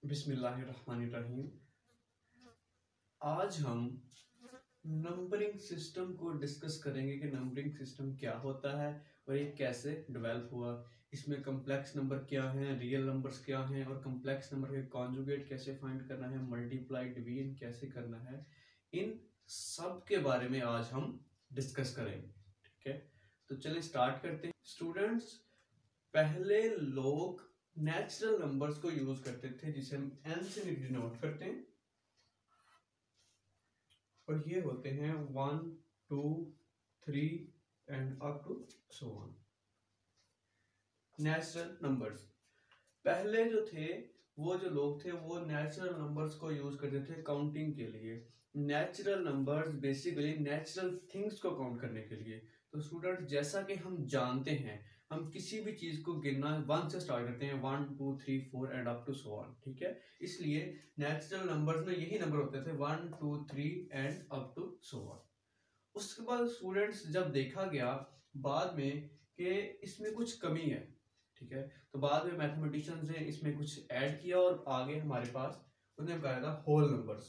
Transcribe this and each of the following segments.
बिस्मिल्लाहिर्रहमानिर्रहीम। आज हम नंबरिंग सिस्टम को डिस्कस करेंगे कि नंबरिंग सिस्टम क्या होता है और ये कैसे डेवलप हुआ। इसमें कम्प्लेक्स नंबर क्या हैं, रियल नंबर्स क्या हैं और कम्प्लेक्स नंबर के कॉन्जुगेट कैसे फाइंड करना है, मल्टीप्लाई डिवीजन कैसे करना है, इन सब के बारे में आज हम डिस्कस करेंगे। ठीक है, तो चलिए स्टार्ट करते हैं। स्टूडेंट्स, पहले लोग नेचुरल नंबर्स को यूज करते थे जिसे हम n से डिनोट करते हैं और ये होते हैं 1, 2, 3 and up to so on. Natural numbers पहले जो थे वो जो लोग थे वो नेचुरल नंबर्स को यूज करते थे काउंटिंग के लिए। Natural numbers basically natural things को काउंट करने के लिए। तो स्टूडेंट, जैसा कि हम जानते हैं, हम किसी भी चीज को गिनना 1 से स्टार्ट करते हैं, 1, 2, 3, 4 and up to so on. ठीक है, इसलिए नेचुरल नंबर्स में यही नंबर होते थे 1, 2, 3 and up to so on. उसके बाद स्टूडेंट्स, जब देखा गया बाद में कि इसमें कुछ कमी है, ठीक है, तो बाद में मैथमेटिशियंस ने इसमें कुछ ऐड किया और आगे हमारे पास उन्हें कहा था होल नंबर्स,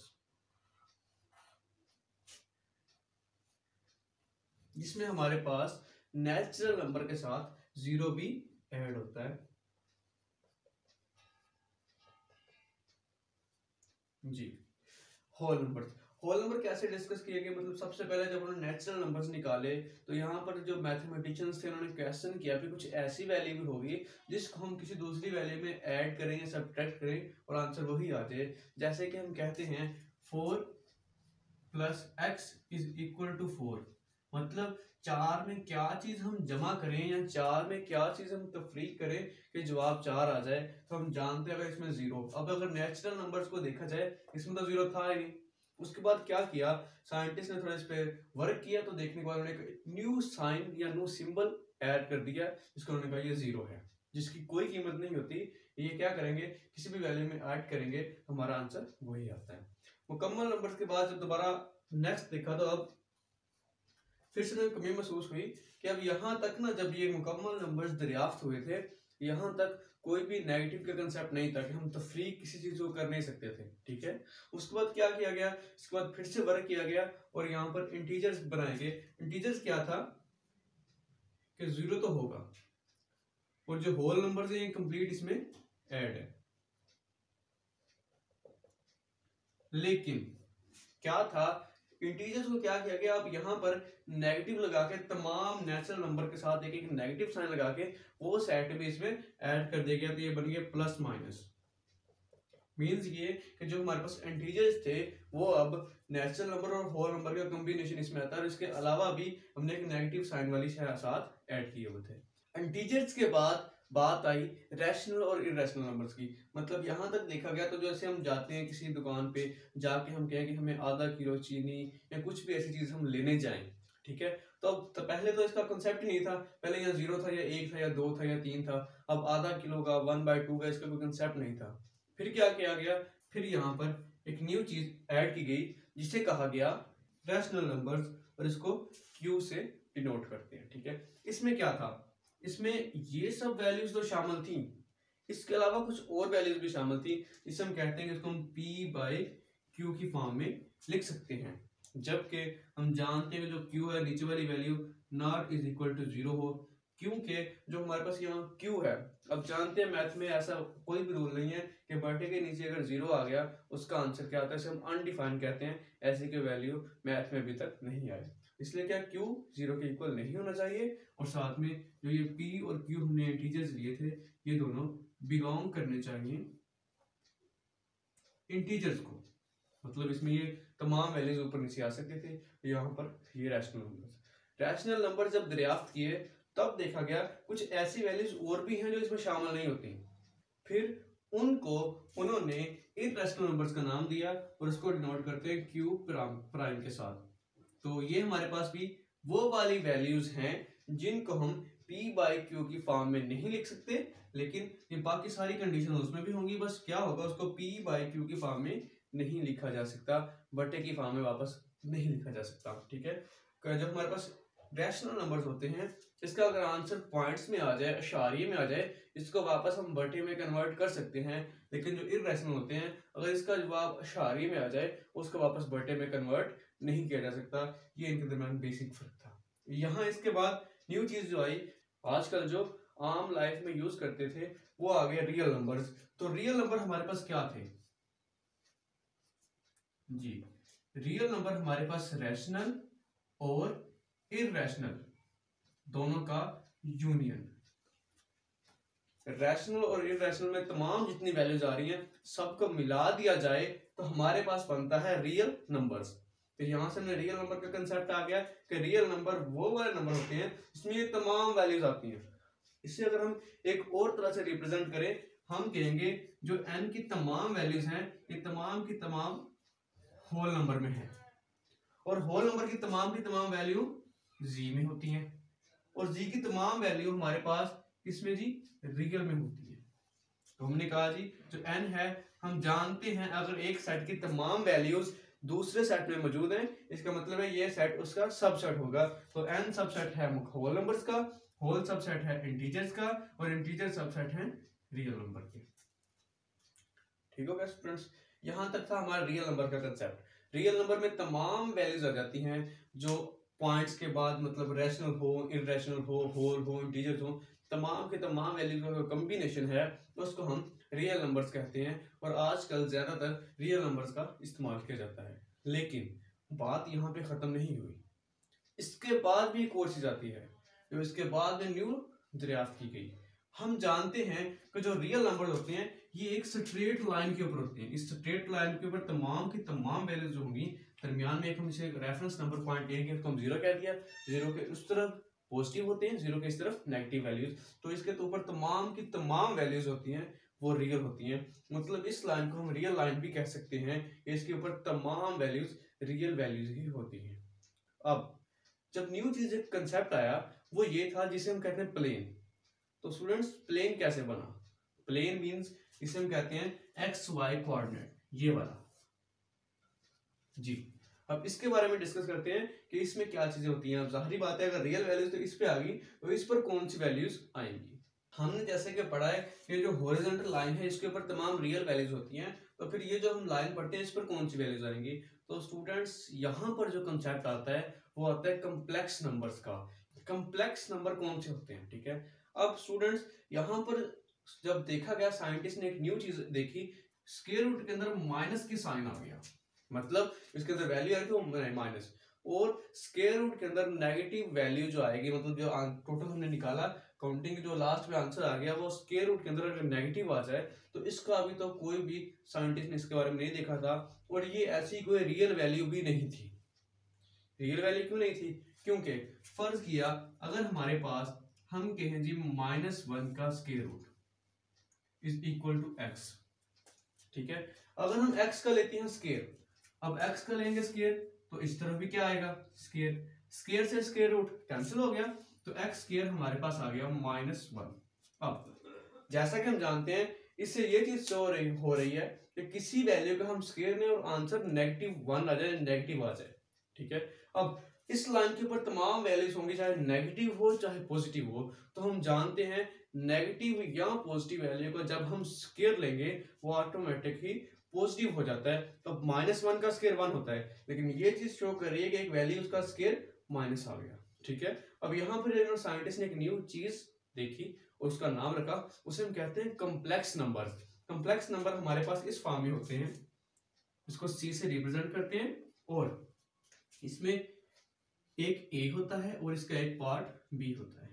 जिसमें हमारे पास नेचुरल नंबर के साथ जीरो भी ऐड होता है। जी, होल नंबर कैसे डिस्कस किए गए, मतलब सबसे पहले जब उन्होंने नेचुरल नंबर्स निकाले तो यहाँ पर जो मैथमेटिशियंस थे उन्होंने क्वेश्चन किया कि कुछ ऐसी वैल्यू भी होगी जिसको हम किसी दूसरी वैल्यू में ऐड करें या सब्ट्रैक्ट करें और आंसर वही आ जाए। जैसे कि हम कहते हैं 4 + x = 4, मतलब 4 में क्या चीज हम जमा करें या 4 में क्या चीज हम तफरीक करें कि जवाब 4 आ जाए, तो हम जानते हैं अगर इसमें 0। अब अगर नेचुरल नंबर्स को देखा जाए इसमें तो 0 था ही नहीं। उसके बाद क्या किया साइंटिस्ट ने, थोड़ा इस पे वर्क किया तो देखने के बाद उन्होंने न्यू साइन या न्यू सिंबल ऐड कर दिया, जिसको उन्होंने कहा ये 0 है, जिसकी कोई कीमत नहीं होती। ये क्या करेंगे, किसी भी वैल्यू में ऐड करेंगे तो हमारा आंसर वही आता है। मुकम्मल नंबर्स के बाद जब दोबारा नेक्स्ट देखा तो अब फिर से कमी महसूस हुई कि अब यहाँ तक ना, जब ये मुकम्मल नंबर्स दरियाफ्त हुए थे, यहाँ तक कोई भी नेगेटिव का कंसेप्ट नहीं था कि हम तफरीक किसी चीज को कर नहीं सकते थे। ठीक है, उसके बाद क्या किया गया, इसके बाद फिर से वर्क किया गया और यहाँ पर इंटीजर्स बनाए गए। इंटीजर्स क्या था कि 0 तो होगा और जो होल नंबर्स है ये कंप्लीट इसमें ऐड है। लेकिन क्या था, इंटीजर्स को क्या किया गया, अब यहाँ पर नेगेटिव लगा के तमाम नेचुरल नंबर के साथ एक एक नेगेटिव साइन लगा के वो सेट भी इसमें ऐड कर दिया गया। तो ये बन गया प्लस माइनस। मींस ये कि जो हमारे पास इंटीजर्स थे वो अब नेचुरल नंबर और होल नंबर का कॉम्बिनेशन इसमें आता है और इसके अलावा भी हमने एक नेगेटिव साइन वाली साथ ऐड किए हुए थे। इंटीजर्स के बाद बात आई रैशनल और इरेशनल नंबर्स की। मतलब यहां तक देखा गया तो जैसे हम जाते हैं किसी दुकान पे, जाके हम कहें कि हमें आधा किलो चीनी या कुछ भी ऐसी चीज हम लेने जाएं, ठीक है, तो पहले तो इसका कंसेप्ट ही नहीं था। पहले यहाँ 0 था या 1 था या 2 था या 3 था। अब आधा किलो का 1/2 का इसका कोई कंसेप्ट नहीं था। फिर क्या किया गया, फिर यहाँ पर एक न्यू चीज ऐड की गई जिसे कहा गया रैशनल नंबर्स और इसको Q से डिनोट करते हैं। ठीक है, इसमें क्या था, इसमें ये सब वैल्यूज तो शामिल थी, इसके अलावा कुछ और वैल्यूज भी शामिल थी जिसे हम कहते हैं कि इसको हम P/Q की फॉर्म में लिख सकते हैं। जबकि हम जानते हैं कि जो Q है नीचे वाली value not is equal to 0 हो, क्योंकि जो हमारे पास यहाँ Q है, अब जानते हैं मैथ में ऐसा कोई भी रूल नहीं है कि बटे के नीचे अगर 0 आ गया उसका आंसर क्या आता है, इसे हम अनडिफाइंड कहते हैं। ऐसी कोई वैल्यू मैथ में अभी तक नहीं आई, इसलिए क्या Q 0 के इक्वल नहीं होना चाहिए। और साथ में जो ये P और Q हमने इंटीजर्स लिए थे ये दोनों बिलोंग करने चाहिए इंटीजर्स को, मतलब इसमें ये तमाम वैल्यूज ऊपर नीचे आ सकते थे। यहाँ पर ये रैशनल नंबर जब दरियाफ्त किए तब देखा गया कुछ ऐसी वैल्यूज और भी हैं जो इसमें शामिल नहीं होती। फिर उनको उन्होंने इररेशनल नंबर्स का नाम दिया और उसको डिनोट करते हैं Q प्राइम के साथ। तो ये हमारे पास भी वो वाली वैल्यूज हैं जिनको हम P/Q की फॉर्म में नहीं लिख सकते, लेकिन ये बाकी सारी कंडीशन उसमें भी होंगी। बस क्या होगा, उसको P/Q की फॉर्म में नहीं लिखा जा सकता, बटे की फॉर्म में वापस नहीं लिखा जा सकता। ठीक है, जब हमारे पास रैशनल नंबर्स होते हैं, इसका अगर आंसर पॉइंट्स में आ जाए, अशारिये में आ जाए, इसको वापस हम बटे में कन्वर्ट कर सकते हैं। लेकिन जो इर्रेशनल होते हैं, अगर इसका जवाब अशारिये में आ जाए, उसको वापस बटे में कन्वर्ट नहीं किया जा सकता। ये इनके दरमियान बेसिक फर्क था। यहाँ इसके बाद न्यू चीज जो आई, आजकल जो आम लाइफ में यूज करते थे, वो आ गया रियल नंबर्स। तो रियल नंबर हमारे पास क्या थे जी? रियल नंबर हमारे पास रैशनल और इररेशनल दोनों का यूनियन। रैशनल और इररेशनल में तमाम जितनी वैल्यूज आ रही हैं, सबको मिला दिया जाए तो हमारे पास बनता है रियल नंबर्स। तो यहां से हमें रियल नंबर का कंसेप्ट आ गया कि रियल नंबर वो वाले नंबर होते हैं जिसमें ये तमाम वैल्यूज आती हैं। इसे अगर हम एक और तरह से रिप्रेजेंट करें, हम कहेंगे जो n की तमाम वैल्यूज हैं, ये तमाम की तमाम होल नंबर में है, और होल नंबर की तमाम वैल्यू जी में होती हैं, और जी की तमाम वैल्यू हमारे पास किसमें जी? रियल में होती है। तो हमने कहा जी जो n है, हम जानते हैं अगर एक सेट की तमाम वैल्यूज दूसरे सेट में मौजूद हैं, इसका मतलब है ये सेट उसका सबसेट होगा। तो n सबसेट है होल नंबर्स का, होल सबसेट है इंटीजर्स का, और इंटीजर सबसेट है रियल नंबर के। ठीक हो गया स्टूडेंट्स? यहां तक था हमारा रियल नंबर का कंसेप्ट। रियल नंबर में तमाम वैल्यूज आ जाती हैं जो पॉइंट्स के बाद मतलब रैशनल हो, इररेशनल हो, होल हो, इंटीजर्स हो, तमाम के तमाम वैल्यूज का कॉम्बिनेशन है, उसको हम रियल नंबर्स कहते हैं। और आजकल ज्यादातर रियल नंबर्स का इस्तेमाल किया जाता है। लेकिन बात यहाँ पे खत्म नहीं हुई, इसके बाद भी एक और चीज आती है जो इसके बाद में न्यू दरियाफ्त की गई। हम जानते हैं कि जो रियल नंबर होते हैं ये एक स्ट्रेट लाइन के ऊपर होते हैं। इस स्ट्रेट लाइन के ऊपर तमाम की तमाम वैल्यूज जो होंगी, दरमियान में एक हम इसे रेफरेंस नंबर पॉइंट लेंगे, इसको हम जीरो कह दिया, जीरो के उस तरफ पॉजिटिव होते हैं, जीरो के इस तरफ नेगेटिव वैल्यूज। तो इसके ऊपर तमाम की तमाम वैल्यूज होती हैं वो रियल होती हैं। मतलब इस लाइन को हम रियल लाइन भी कह सकते हैं, इसके ऊपर तमाम वैल्यूज रियल वैल्यूज ही होती हैं। अब जब न्यू चीज एक कंसेप्ट आया, वो ये था जिसे हम कहते हैं प्लेन। तो स्टूडेंट्स प्लेन कैसे बना? प्लेन मींस इसे हम कहते हैं एक्स वाई कोऑर्डिनेट, ये वाला जी। अब इसके बारे में डिस्कस करते हैं कि इसमें क्या चीजें होती हैं। अब जाहिर बात है अगर रियल वैल्यूज तो इस पे आ गई, तो इस पर कौन सी वैल्यूज आएंगी? हमने जैसे कि पढ़ा है कि जो हॉरिजॉन्टल लाइन है इसके ऊपर तमाम रियल वैल्यूज होती हैं, तो फिर ये जो हम लाइन पढ़ते हैं इस पर कौन सी वैल्यूज आएंगी? तो स्टूडेंट्स यहाँ पर जो कंसेप्ट आता है वो आता है कम्प्लेक्स नंबर्स का। कम्प्लेक्स नंबर कौन से होते हैं? ठीक है, अब स्टूडेंट्स यहाँ पर जब देखा गया, साइंटिस्ट ने एक न्यू चीज देखी, स्क्वायर रूट के अंदर माइनस की साइन आ गया, मतलब इसके अंदर वैल्यू आई तो माइनस, और स्क्वायर रूट के अंदर नेगेटिव वैल्यू जो आएगी, मतलब जो टोटल हमने निकाला काउंटिंग जो लास्ट में आंसर आ गया वो स्क्वायर रूट के अंदर अगर नेगेटिव आ जाए, तो इसका अभी तो कोई भी साइंटिस्ट ने इसके बारे में नहीं देखा था, और ये ऐसी कोई रियल वैल्यू भी नहीं थी। रियल वैल्यू क्यों नहीं थी? क्योंकि फर्ज किया अगर हमारे पास हम कहें जी -1 का square root is equal to x, ठीक है, अगर हम x का लेते हैं स्क्वायर, अब x का लेंगे स्क्वायर तो इस तरफ भी क्या आएगा? स्क्वायर, स्क्वायर से स्क्वायर रूट कैंसिल हो गया, तो x स्क्वायर हमारे पास आ गया -1। अब जैसा कि हम जानते हैं इससे ये चीज हो रही है कि किसी वैल्यू का हम स्क्वायर लें और आंसर -1 आ जाए, नेगेटिव आ जाए, ठीक है। अब इस लाइन के ऊपर तमाम वैल्यूज होंगी, चाहे नेगेटिव हो चाहे पॉजिटिव हो, तो हम जानते हैं नेगेटिव या पॉजिटिव वैल्यू को जब हम स्क्वायर लेंगे वो ऑटोमेटिक ही पॉजिटिव हो जाता है। तो -1 का स्क्वायर 1 होता है, लेकिन ये चीज शो कर रही है कि एक वैल्यू उसका स्क्वायर माइनस आ गया, ठीक है। अब यहाँ पर साइंटिस्ट ने एक न्यू चीज देखी और उसका नाम रखा, उसे हम कहते हैं कम्प्लेक्स नंबर। कम्प्लेक्स नंबर हमारे पास इस फॉर्म में होते हैं, इसको C से रिप्रेजेंट करते हैं, और इसमें एक A होता है और इसका एक पार्ट B होता है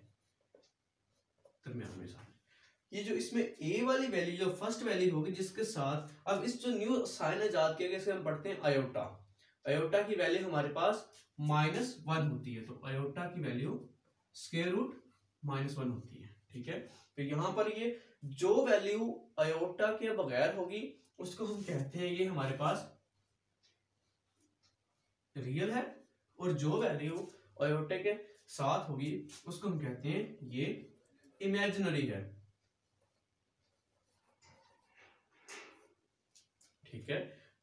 दरमियान में। ये जो इसमें A वाली वैल्यू जो फर्स्ट वैल्यू होगी जिसके साथ, अब इस जो न्यू साइन इजाद किया गया इसे हम पढ़ते हैं आयोटा। आयोटा की वैल्यू हमारे पास -1 होती है, तो आयोटा की वैल्यू स्क्वायर रूट -1 होती है, ठीक है। तो यहाँ पर ये जो वैल्यू आयोटा के बगैर होगी उसको हम कहते हैं ये हमारे पास रियल है, और जो वैल्यू आयोटा के साथ होगी उसको हम कहते हैं ये इमेजिनरी है, ठीक है।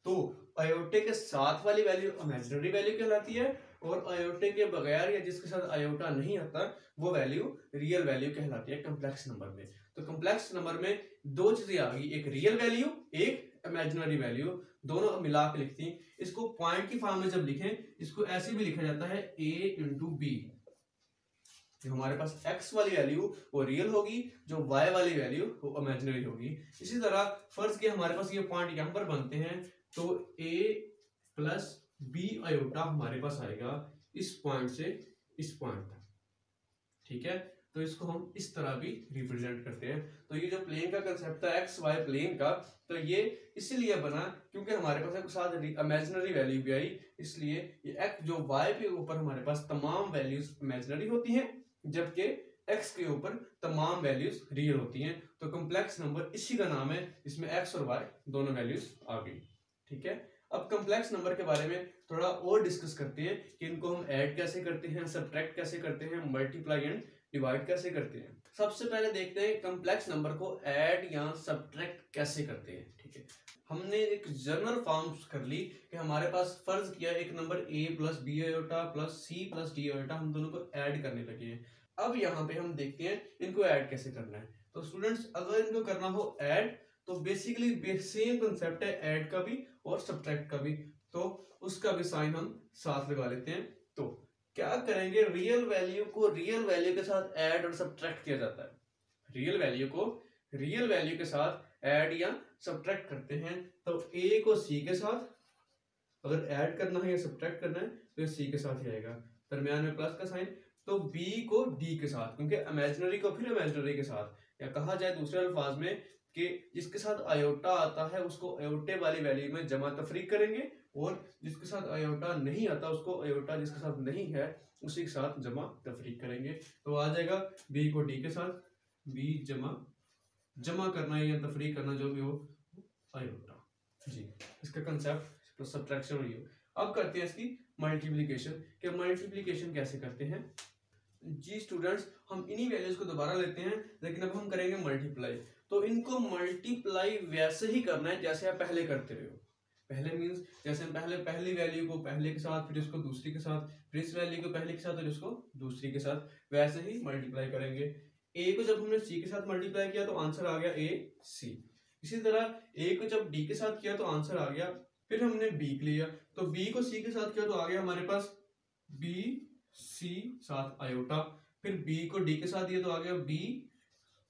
तो आयोटे के साथ वाली वैल्यू इमेजिनरी वैल्यू कहलाती है, और आयोटे के बगैर या जिसके साथ आयोटा नहीं आता वो वैल्यू रियल वैल्यू कहलाती है कम्प्लेक्स नंबर में। तो कम्प्लेक्स नंबर में दो चीजें आ गई, एक रियल वैल्यू, एक इमेजिनरी वैल्यू, दोनों मिला के लिखती हैं। इसको पॉइंट की फॉर्म में जब लिखें, इसको ऐसे भी लिखा जाता है a इंटू बी। जो हमारे पास x वाली वैल्यू वो रियल होगी, जो y वाली वैल्यू वो इमेजिनरी होगी। इसी तरह फर्ज के हमारे पास ये पॉइंट यहाँ पर बनते हैं, तो a प्लस बी आयोटा हमारे पास आएगा इस पॉइंट से इस पॉइंट तक, ठीक है। तो इसको हम इस तरह भी रिप्रेजेंट करते हैं। तो ये जो प्लेन का कंसेप्ट था एक्स वाई प्लेन का, तो ये इसलिए बना क्योंकि हमारे पास एक साथ इमेजिनरी वैल्यू भी आई, इसलिए ये एक्स जो वाई के ऊपर हमारे पास तमाम वैल्यूज इमेजिनरी होती हैं, जबकि एक्स के ऊपर तमाम वैल्यूज रियल होती हैं। तो कॉम्प्लेक्स नंबर इसी का नाम है, इसमें एक्स और वाई दोनों वैल्यूज आ गई, ठीक है। अब कॉम्प्लेक्स नंबर के बारे में थोड़ा और डिस्कस करते हैं कि इनको हम ऐड कैसे करते हैं, सब्ट्रैक्ट कैसे करते हैं, मल्टीप्लाई एंड डिवाइड कैसे करते हैं। सबसे पहले देखते हैं कॉम्प्लेक्स नंबर को ऐड या सब्ट्रैक्ट कैसे करते हैं, ठीक है। हमने एक जनरल फॉर्म कर ली कि हमारे पास फर्ज किया एक नंबर a plus B iota plus c plus d iota, हम दोनों को ऐड करने लगे हैं। अब यहाँ पे हम देखते हैं इनको ऐड कैसे करना है। तो स्टूडेंट्स अगर इनको करना हो ऐड, तो बेसिकली सेम कंसेप्ट है ऐड का भी और सब्ट्रैक्ट का भी, तो उसका भी साइन हम साथ लगा लेते हैं। तो क्या करेंगे, रियल वैल्यू को रियल वैल्यू के साथ ऐड और सब्ट्रैक्ट किया जाता है। रियल वैल्यू को रियल वैल्यू के साथ ऐड या सब्ट्रैक्ट करते हैं। तो a को c के साथ अगर ऐड करना है या सब्ट्रैक्ट करना है तो c के साथ ही आएगा, दरम्यान में प्लस का साइन। तो b को d के साथ, क्योंकि इमेजिनरी को फिर इमेजिनरी के साथ, या कहा जाए दूसरे अल्फाज में कि जिसके साथ आयोटा आता है उसको आयोटे वाली वैल्यू में जमा तफरीक करेंगे, और जिसके साथ आयोटा नहीं आता उसको आयोटा जिसके साथ नहीं है उसी के साथ जमा तफरीक करेंगे। तो आ जाएगा b को d के साथ, b जमा करना है या तफरीक करना जो भी हो आयोटा जी, इसका कंसेप्ट सब्ट्रैक्शन हुई हो। अब करते हैं इसकी मल्टीप्लिकेशन, कि मल्टीप्लिकेशन कैसे करते हैं। जी स्टूडेंट्स, हम इन्हीं वैल्यूज को दोबारा लेते हैं, लेकिन अब हम करेंगे मल्टीप्लाई। तो इनको मल्टीप्लाई वैसे ही करना है जैसे आप पहले करते रहे हो। पहले मींस जैसे हम पहले पहली वैल्यू को पहले के साथ, फिर इसको दूसरी के साथ, फिर इस वैल्यू को पहले के साथ और इसको दूसरी के साथ, वैसे ही मल्टीप्लाई करेंगे। a को जब हमने c के साथ मल्टीप्लाई किया तो आंसर आ गया a c। इसी तरह a को जब d के साथ किया तो आंसर आ गया, फिर हमने b लिया तो b को c के साथ किया तो आ गया हमारे पास b c साथ आयोटा, फिर b को d के साथ दिया तो आ गया b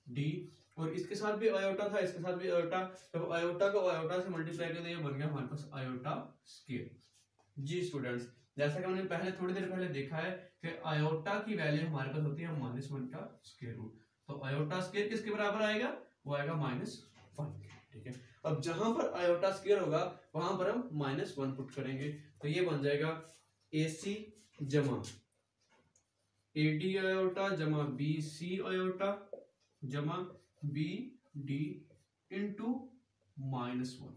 d, और इसके साथ भी आयोटा था, इसके साथ भी आयोटा, जब आयोटा को आयोटा से मल्टीप्लाई कर दिया बन गया हमारे पास आयोटा स्क्वायर। जी स्टूडेंट्स, जैसा कि हमने पहले थोड़ी देर पहले देखा है कि आयोटा की वैल्यू हमारे पास होती है -1 का स्क्वायर रूट, तो आयोटा स्क्वायर किसके बराबर आएगा, वो आएगा -1, ठीक है। अब जहां पर आयोटा स्क्वायर होगा वहां पर हम -1 पुट करेंगे, तो ये बन जाएगा AC जमा AD आयोटा जमा BC आयोटा जमा BD इंटू -1।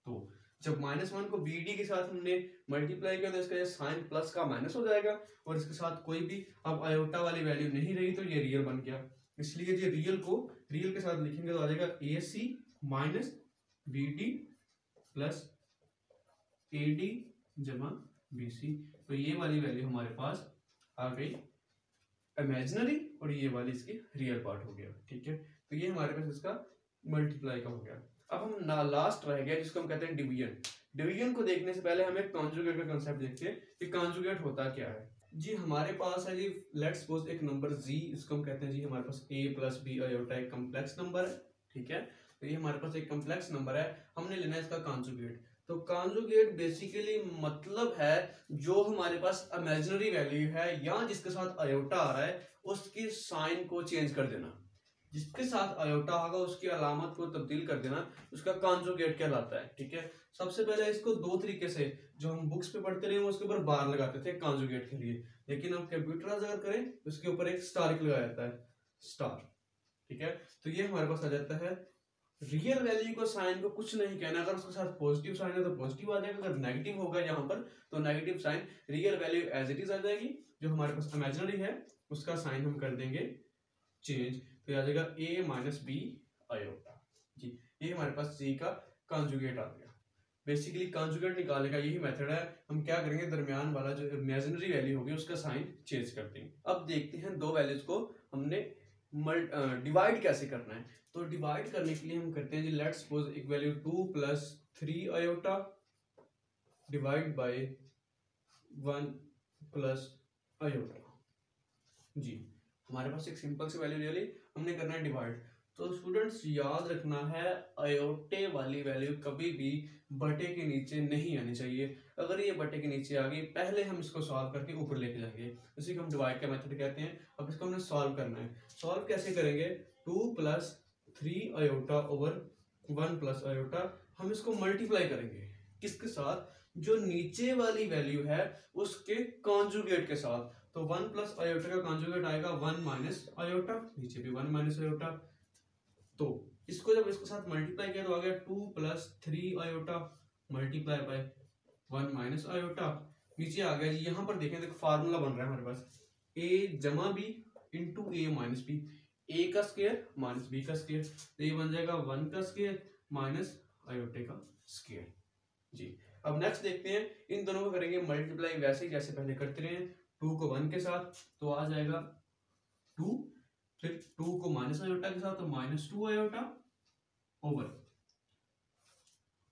तो जब -1 को BD के साथ हमने मल्टीप्लाई किया तो इसका साइन प्लस का माइनस हो जाएगा, और इसके साथ कोई भी अब आयोटा वाली वैल्यू नहीं रही तो ये रियल बन गया। इसलिए ये रियल को रियल के साथ लिखेंगे तो आ जाएगा AC minus BD plus AD जमा BC। तो ये वाली वैल्यू हमारे पास आ गई इमेजिनरी, और ये वाली इसकी रियल पार्ट हो गया, ठीक है। तो ये हमारे पास इसका मल्टीप्लाई का हो गया। अब हम लास्ट रह गया जिसको हम कहते हैं डिवीजन। डिवीजन को देखने से पहले हमें कॉन्जुगेट का कांसेप्ट देखते हैं कि कॉन्जुगेट होता क्या है। जी हमारे पास है जी, लेट्स सपोज एक नंबर g, इसको हम कहते हैं जी हमारे पास a प्लस बी आयोटा एक कम्प्लेक्स नंबर है, ठीक है। तो ये हमारे पास एक कम्प्लेक्स नंबर है, हमने लेना है इसका कॉन्जुगेट। तो कॉन्जुगेट बेसिकली मतलब है जो हमारे पास इमेजिनरी वैल्यू है या जिसके साथ आयोटा आ रहा है उसकी साइन को चेंज कर देना, जिसके साथ आयोटा होगा उसकी अलामत को तब्दील कर देना, उसका कॉन्जुगेट कहलाता है, ठीक है। सबसे पहले इसको दो तरीके से जो हम बुक्स पे पढ़ते रहे उसके ऊपर बार लगाते थे कॉन्जुगेट के लिए, लेकिन हम कंप्यूटराइज अगर करें उसके ऊपर एक स्टार लगाया जाता है, स्टार, ठीक है। तो ये हमारे पास आ जाता है रियल वैल्यू को साइन को कुछ नहीं कहना, अगर उसके साथ पॉजिटिव साइन है तो पॉजिटिव आ जाएगा, अगर नेगेटिव होगा यहाँ पर तो negative sign, real value as it is आ जाएगी, जो हमारे पास इमेजिनरी है उसका साइन हम कर देंगे चेंज, तो आ जाएगा a माइनस बी आयोटा। जी ये हमारे पास c का कॉन्जुगेट आ गया। बेसिकली कॉन्जुगेट निकालने का यही मेथड है। हम क्या करेंगे, दरमियान वाला जो इमेजिनरी वैल्यू होगी उसका साइन चेंज कर देंगे। अब देखते हैं दो वैल्यूज को हमने डिवाइड कैसे करना है। तो डिवाइड करने के लिए हम करते हैं जी, लेट्स सपोज एक value 2 + 3 iota divide by 1 + iota. जी हमारे पास एक सिंपल सी वैल्यू ले ली, हमने करना है डिवाइड। तो स्टूडेंट्स याद रखना है, आयोटे वाली वैल्यू कभी भी बटे के नीचे नहीं आनी चाहिए। अगर ये बटे के नीचे आ गई, पहले हम इसको सॉल्व करके ऊपर लेके जाएंगे, इसी को हम डिवाइड का मेथड कहते हैं। अब इसको हमने सॉल्व करना है। सॉल्व कैसे करेंगे, 2 + 3 आयोटा ओवर 1 + आयोटा, हम इसको मल्टीप्लाई करेंगे किसके साथ, जो नीचे वाली वैल्यू है उसके कॉन्जुगेट के साथ। तो 1 + आयोटा का कॉन्जुगेट आएगा 1 - आयोटा, नीचे भी 1 - आयोटा। तो इसको जब इसके साथ मल्टीप्लाई किया तो आ गया 2 + 3 आयोटा मल्टीप्लाई बाय 1 - आयोटा। नीचे आ गया जी, यहाँ पर देखें, देखो फार्मूला बन रहा है हमारे पास, a जमा b into a minus b, a का स्क्वायर माइनस b का स्क्वायर, तो ये बन जाएगा 1 का स्क्वायर माइनस आयोटे का स्क्वायर। जी अब नेक्स्ट देखते हैं, इन दोनों को करेंगे मल्टीप्लाई वैसे ही जैसे पहले करते रहे। 2 को 1 के साथ तो आ जाएगा 2, फिर 2 को माइनस आयोटा के साथ तो -2 आयोटा ओवर,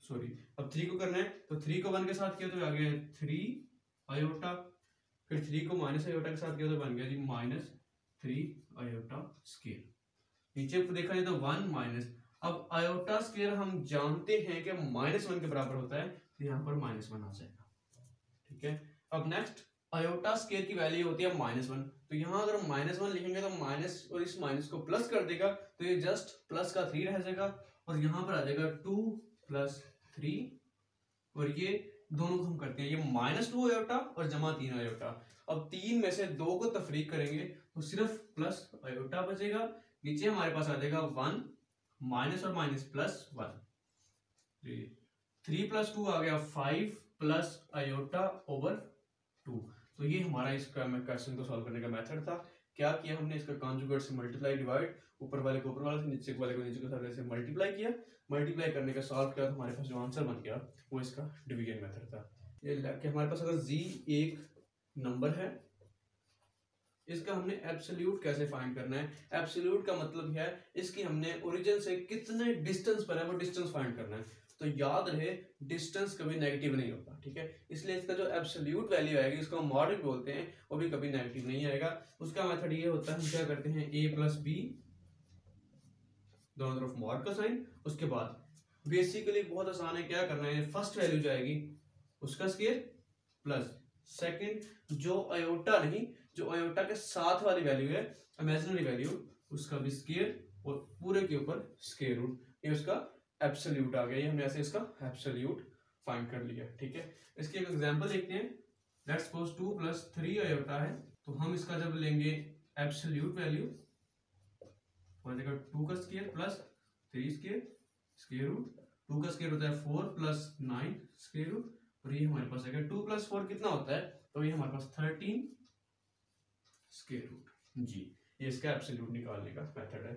सॉरी अब 3 को करना है, तो 3 को 1 के साथ किया तो आ गया 3 आयोटा, फिर 3 को माइनस आयोटा के साथ किया तो बन गया जी -3 आयोटा स्क्वायर। नीचे देखा जाए तो 1 माइनस, अब आयोटा स्क्वायर हम जानते हैं कि -1 के बराबर होता है, तो यहाँ पर -1 आ जाएगा। ठीक है, अब नेक्स्ट आयोटा स्क्वायर की वैल्यू होती है -1, तो यहाँ अगर -1 लिखेंगे तो माइनस और इस माइनस को प्लस कर देगा, तो ये जस्ट प्लस का 3 रह जाएगा, और यहाँ पर आ जाएगा 2 + 3, और ये दोनों को हम करते हैं, ये -2 आयोटा और जमा 3 आयोटा। अब 3 में से 2 को तफरीक करेंगे तो सिर्फ प्लस आयोटा बचेगा, नीचे हमारे पास आ जाएगा 1 माइनस और माइनस +1, 3 + 2 आ गया 5 प्लस आयोटा ओवर 2। तो ये हमारा इसका क्वेश्चन को सॉल्व करने का मेथड था। क्या किया हमने, इसका कॉन्जुगेट से मल्टीप्लाई डिवाइड, ऊपर वाले को ऊपर वाले से, नीचे वाले को नीचे के साथ ऐसे मल्टीप्लाई किया, मल्टीप्लाई करने का सॉल्व किया, तो हमारे पास जो आंसर बन गया वो इसका डिवीजन मेथड था। ये कि हमारे पास अगर z एक नंबर है, इसका हमने एब्सोल्यूट कैसे फाइंड करना है। एब्सोल्यूट का मतलब है इसकी हमने ओरिजिन से कितने डिस्टेंस पर है वो डिस्टेंस फाइंड करना है। तो याद रहे डिस्टेंस कभी नेगेटिव नहीं होता, ठीक है, इसलिए इसका जो एब्सोल्यूट वैल्यू आएगी, इसको हम मॉड बोलते हैं, वो भी कभी नेगेटिव नहीं आएगा। उसका मेथड ये होता है, हम क्या करते हैं, a + b दोनों तरफ मॉड का साइन, उसके बाद बेसिकली बहुत आसान है, क्या करना है, फर्स्ट वैल्यू जो आएगी उसका स्क्वायर प्लस सेकंड जो आयोटा नहीं, जो आयोटा के साथ वाली वैल्यू है इमेजिनरी वैल्यू, उसका भी स्क्वायर और पूरे के ऊपर स्क्वायर रूट, ये उसका एब्सोल्यूट आ गया। ये हमने ऐसे इसका एब्सोल्यूट फाइंड कर लिया। ठीक है, इसकी एक एग्जांपल देखते हैं। लेट्स सपोज 2 + 3 आयोटा है, तो हम इसका जब लेंगे एब्सोल्यूट वैल्यू हो जाएगा 2 का square plus 3 square square root, 2 का स्क्वायर होता है 4 + 9 स्क्वायर रूट, और ये हमारे पास आएगा 2 + 4 कितना होता है, तो ये हमारे पास 13 स्क्वायर रूट। जी ये इसका एब्सोल्यूट निकालने का मेथड है।